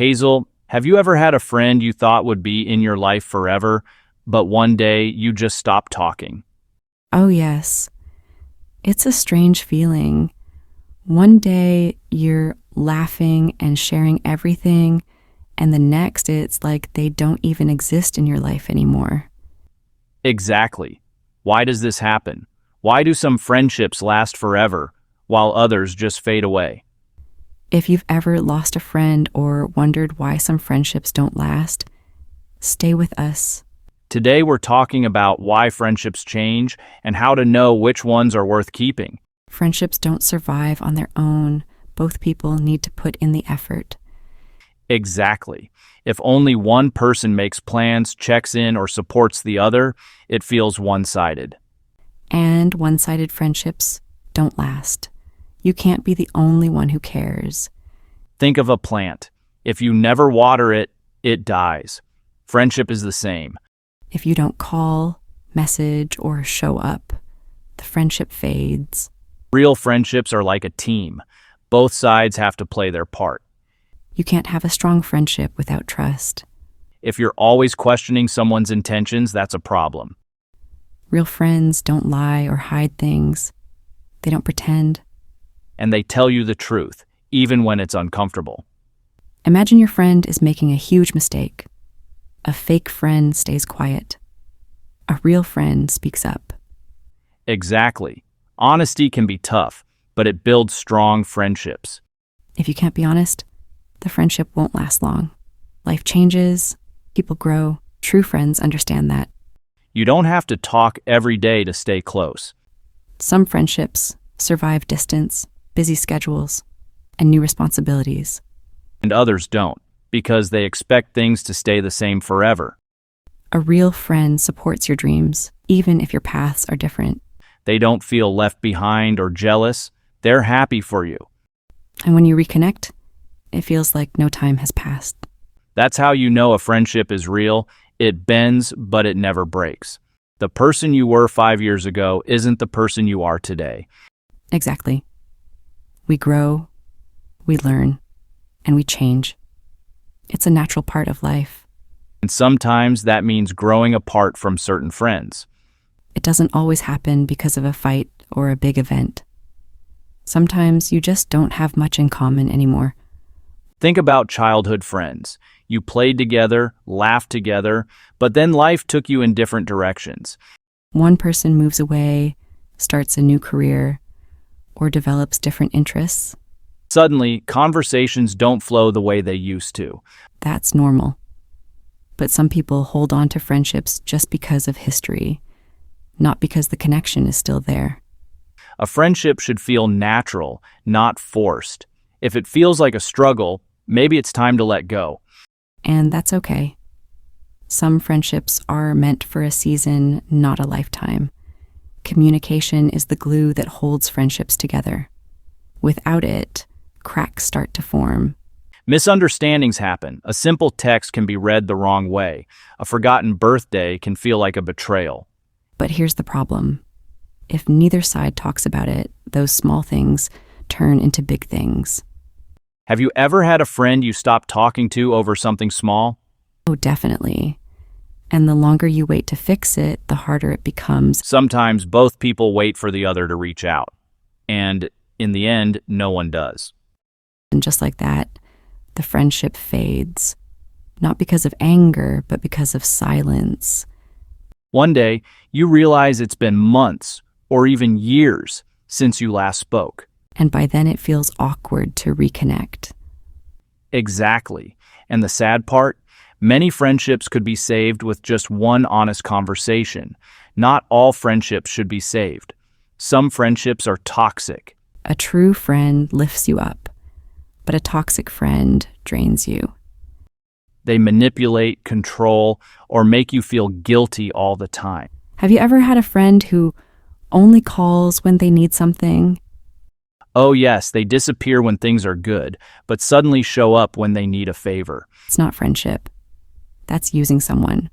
Hazel, have you ever had a friend you thought would be in your life forever, but one day you just stopped talking? Oh, yes. It's a strange feeling. One day you're laughing and sharing everything, and the next it's like they don't even exist in your life anymore. Exactly. Why does this happen? Why do some friendships last forever, while others just fade away? If you've ever lost a friend or wondered why some friendships don't last, stay with us. Today we're talking about why friendships change and how to know which ones are worth keeping. Friendships don't survive on their own. Both people need to put in the effort. Exactly. If only one person makes plans, checks in, or supports the other, it feels one-sided. And one-sided friendships don't last. You can't be the only one who cares. Think of a plant. If you never water it, it dies. Friendship is the same. If you don't call, message, or show up, the friendship fades. Real friendships are like a team. Both sides have to play their part. You can't have a strong friendship without trust. If you're always questioning someone's intentions, that's a problem. Real friends don't lie or hide things. They don't pretend. And they tell you the truth, even when it's uncomfortable. Imagine your friend is making a huge mistake. A fake friend stays quiet. A real friend speaks up. Exactly. Honesty can be tough, but it builds strong friendships. If you can't be honest, the friendship won't last long. Life changes, people grow. True friends understand that. You don't have to talk every day to stay close. Some friendships survive distance, busy schedules, and new responsibilities. And others don't, because they expect things to stay the same forever. A real friend supports your dreams, even if your paths are different. They don't feel left behind or jealous. They're happy for you. And when you reconnect, it feels like no time has passed. That's how you know a friendship is real. It bends, but it never breaks. The person you were 5 years ago isn't the person you are today. Exactly. We grow, we learn, and we change. It's a natural part of life. And sometimes that means growing apart from certain friends. It doesn't always happen because of a fight or a big event. Sometimes you just don't have much in common anymore. Think about childhood friends. You played together, laughed together, but then life took you in different directions. One person moves away, starts a new career, or develops different interests. Suddenly, conversations don't flow the way they used to. That's normal. But some people hold on to friendships just because of history, not because the connection is still there. A friendship should feel natural, not forced. If it feels like a struggle, maybe it's time to let go. And that's okay. Some friendships are meant for a season, not a lifetime. Communication is the glue that holds friendships together. Without it, cracks start to form. Misunderstandings happen. A simple text can be read the wrong way. A forgotten birthday can feel like a betrayal. But here's the problem. If neither side talks about it, those small things turn into big things. Have you ever had a friend you stopped talking to over something small? Oh, definitely. And the longer you wait to fix it, the harder it becomes. Sometimes both people wait for the other to reach out. And in the end, no one does. And just like that, the friendship fades. Not because of anger, but because of silence. One day, you realize it's been months or even years since you last spoke. And by then it feels awkward to reconnect. Exactly. And the sad part? Many friendships could be saved with just one honest conversation. Not all friendships should be saved. Some friendships are toxic. A true friend lifts you up, but a toxic friend drains you. They manipulate, control, or make you feel guilty all the time. Have you ever had a friend who only calls when they need something? Oh yes, they disappear when things are good, but suddenly show up when they need a favor. It's not friendship. That's using someone.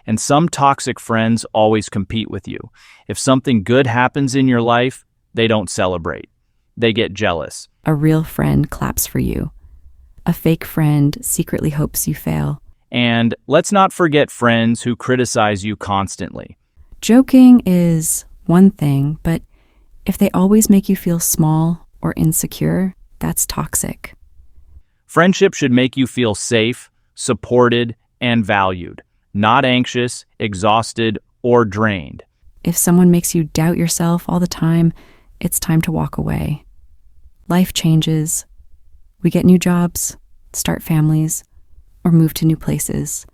And some toxic friends always compete with you. If something good happens in your life, they don't celebrate. They get jealous. A real friend claps for you. A fake friend secretly hopes you fail. And let's not forget friends who criticize you constantly. Joking is one thing, but if they always make you feel small or insecure, that's toxic. Friendship should make you feel safe, supported, and valued, not anxious, exhausted, or drained. If someone makes you doubt yourself all the time, it's time to walk away. Life changes. We get new jobs, start families, or move to new places.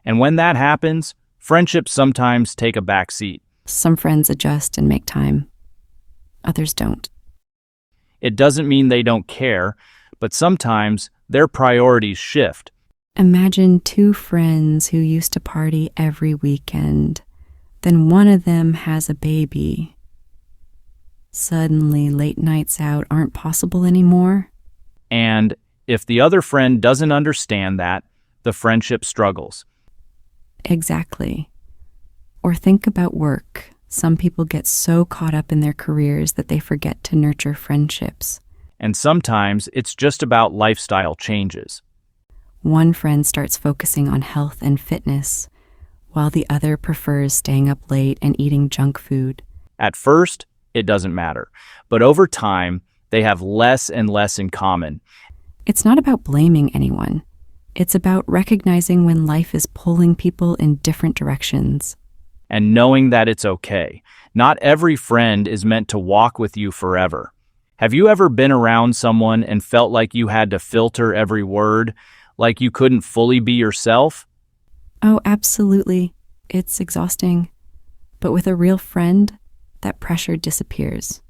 And when that happens, friendships sometimes take a back seat. Some friends adjust and make time. Others don't. It doesn't mean they don't care, but sometimes their priorities shift. Imagine two friends who used to party every weekend. Then one of them has a baby. Suddenly, late nights out aren't possible anymore. And if the other friend doesn't understand that, the friendship struggles. Exactly. Or think about work. Some people get so caught up in their careers that they forget to nurture friendships. And sometimes it's just about lifestyle changes. One friend starts focusing on health and fitness, while the other prefers staying up late and eating junk food. At first, it doesn't matter, but over time, they have less and less in common. It's not about blaming anyone. It's about recognizing when life is pulling people in different directions. And knowing that it's okay. Not every friend is meant to walk with you forever. Have you ever been around someone and felt like you had to filter every word, like you couldn't fully be yourself? Oh, absolutely. It's exhausting. But with a real friend, that pressure disappears.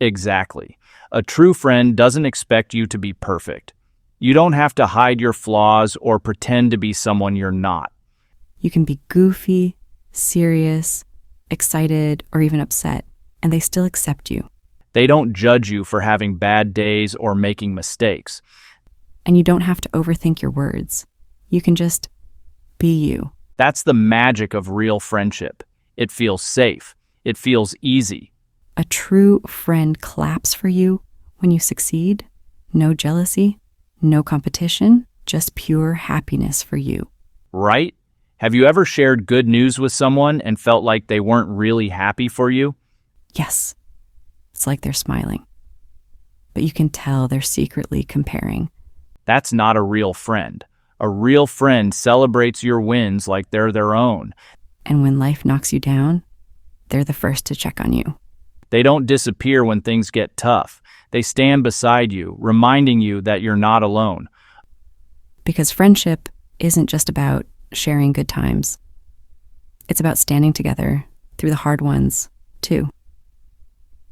Exactly. A true friend doesn't expect you to be perfect. You don't have to hide your flaws or pretend to be someone you're not. You can be goofy, serious, excited, or even upset, and they still accept you. They don't judge you for having bad days or making mistakes. And you don't have to overthink your words. You can just be you. That's the magic of real friendship. It feels safe. It feels easy. A true friend claps for you when you succeed. No jealousy, no competition, just pure happiness for you. Right? Have you ever shared good news with someone and felt like they weren't really happy for you? Yes. It's like they're smiling. But you can tell they're secretly comparing. That's not a real friend. A real friend celebrates your wins like they're their own. And when life knocks you down, they're the first to check on you. They don't disappear when things get tough. They stand beside you, reminding you that you're not alone. Because friendship isn't just about sharing good times. It's about standing together through the hard ones, too.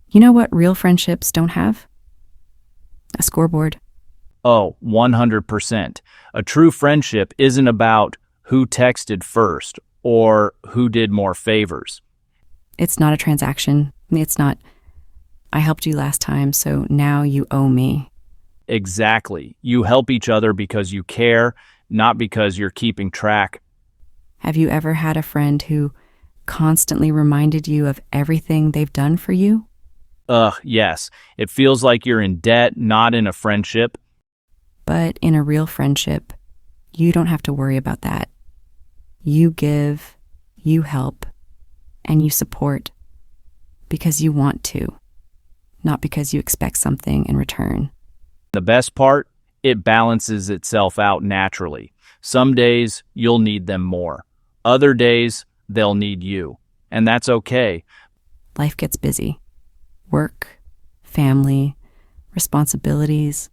You know what real friendships don't have? A scoreboard. Oh, 100%. A true friendship isn't about who texted first or who did more favors. It's not a transaction. It's not, I helped you last time, so now you owe me. Exactly. You help each other because you care, not because you're keeping track. Have you ever had a friend who constantly reminded you of everything they've done for you? Yes. It feels like you're in debt, not in a friendship. But in a real friendship, you don't have to worry about that. You give, you help, and you support because you want to, not because you expect something in return. The best part? It balances itself out naturally. Some days, you'll need them more. Other days, they'll need you. And that's okay. Life gets busy. Work, family, responsibilities.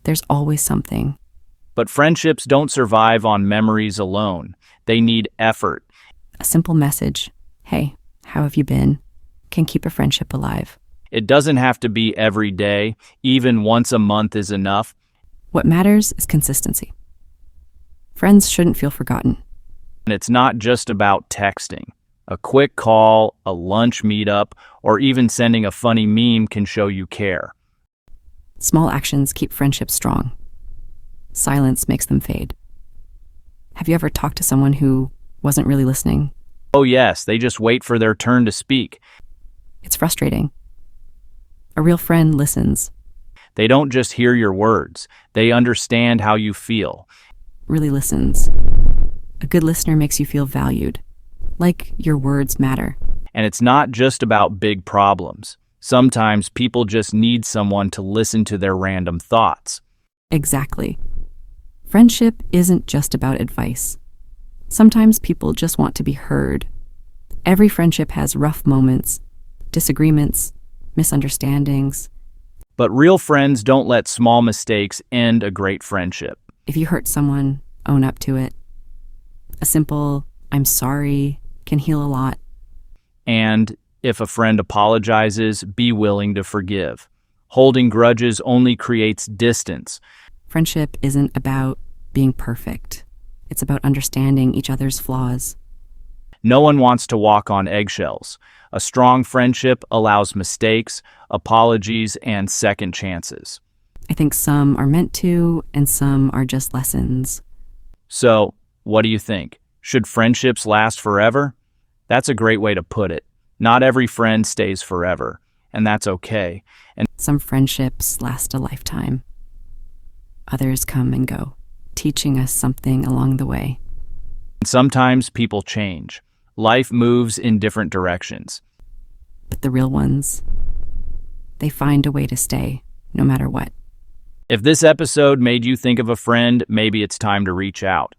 There's always something. But friendships don't survive on memories alone. They need effort. A simple message, hey, how have you been, can keep a friendship alive. It doesn't have to be every day. Even once a month is enough. What matters is consistency. Friends shouldn't feel forgotten. And it's not just about texting. A quick call, a lunch meetup, or even sending a funny meme can show you care. Small actions keep friendships strong. Silence makes them fade. Have you ever talked to someone who wasn't really listening? Oh yes, they just wait for their turn to speak. It's frustrating. A real friend listens. They don't just hear your words, they understand how you feel. Really listens. A good listener makes you feel valued, like your words matter. And it's not just about big problems. Sometimes people just need someone to listen to their random thoughts. Exactly. Friendship isn't just about advice. Sometimes people just want to be heard. Every friendship has rough moments, disagreements, misunderstandings. But real friends don't let small mistakes end a great friendship. If you hurt someone, own up to it. A simple, "I'm sorry," can heal a lot. And if a friend apologizes, be willing to forgive. Holding grudges only creates distance. Friendship isn't about being perfect. It's about understanding each other's flaws. No one wants to walk on eggshells. A strong friendship allows mistakes, apologies, and second chances. I think some are meant to, and some are just lessons. So, what do you think? Should friendships last forever? That's a great way to put it. Not every friend stays forever, and that's okay. And Some friendships last a lifetime. Others come and go, teaching us something along the way. sometimes people change. Life moves in different directions. But the real ones, they find a way to stay, no matter what. If this episode made you think of a friend, maybe it's time to reach out.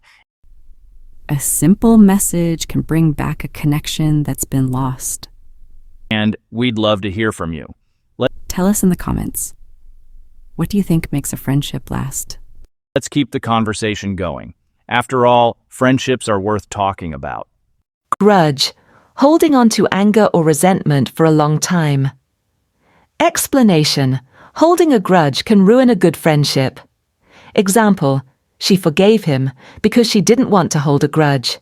A simple message can bring back a connection that's been lost. And we'd love to hear from you. Tell us in the comments. What do you think makes a friendship last? Let's keep the conversation going. After all, friendships are worth talking about. Grudge, holding on to anger or resentment for a long time. Explanation, holding a grudge can ruin a good friendship. Example, she forgave him because she didn't want to hold a grudge.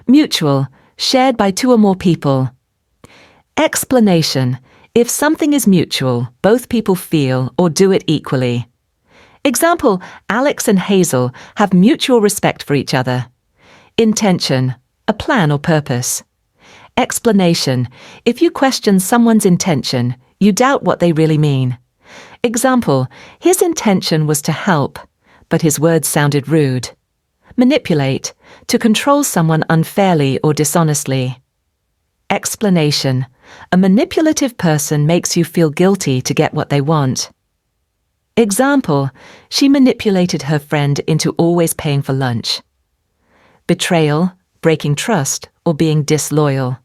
Mutual, shared by two or more people. Explanation, if something is mutual, both people feel or do it equally. Example, Alex and Hazel have mutual respect for each other. Intention, a plan or purpose. Explanation, if you question someone's intention, you doubt what they really mean. Example, his intention was to help, but his words sounded rude. Manipulate, to control someone unfairly or dishonestly. Explanation, a manipulative person makes you feel guilty to get what they want. Example, she manipulated her friend into always paying for lunch. Betrayal, breaking trust, or being disloyal.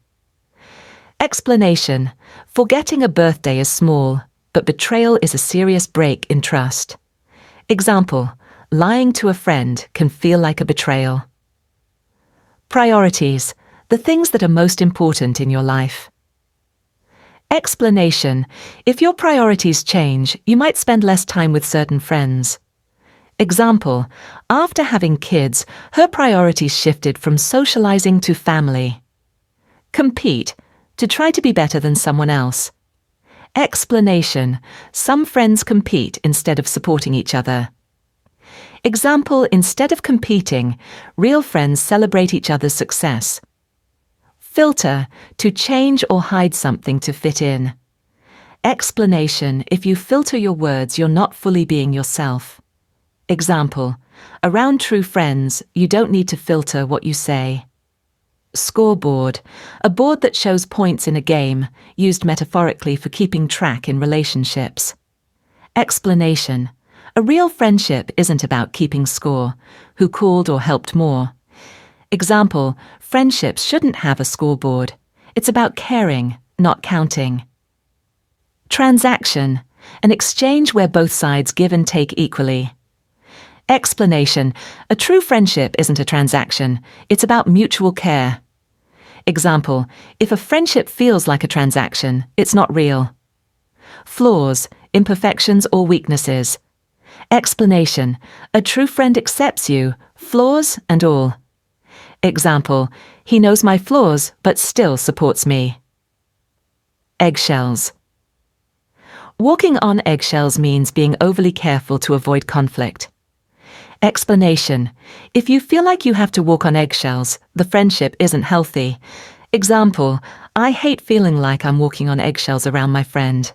Explanation, forgetting a birthday is small, but betrayal is a serious break in trust. Example, lying to a friend can feel like a betrayal. Priorities, the things that are most important in your life. Explanation, if your priorities change, you might spend less time with certain friends. Example, after having kids, her priorities shifted from socializing to family. Compete, to try to be better than someone else. Explanation, some friends compete instead of supporting each other. Example, instead of competing, real friends celebrate each other's success. Filter, to change or hide something to fit in. Explanation, if you filter your words, you're not fully being yourself. Example, around true friends, you don't need to filter what you say. Scoreboard, a board that shows points in a game, used metaphorically for keeping track in relationships. Explanation, a real friendship isn't about keeping score, who called or helped more. Example, friendships shouldn't have a scoreboard. It's about caring, not counting. Transaction, an exchange where both sides give and take equally. Explanation, a true friendship isn't a transaction. It's about mutual care. Example, if a friendship feels like a transaction, it's not real. Flaws, imperfections or weaknesses. Explanation, a true friend accepts you, flaws and all. Example, he knows my flaws but still supports me. Eggshells. Walking on eggshells means being overly careful to avoid conflict. Explanation, if you feel like you have to walk on eggshells, the friendship isn't healthy. Example, I hate feeling like I'm walking on eggshells around my friend.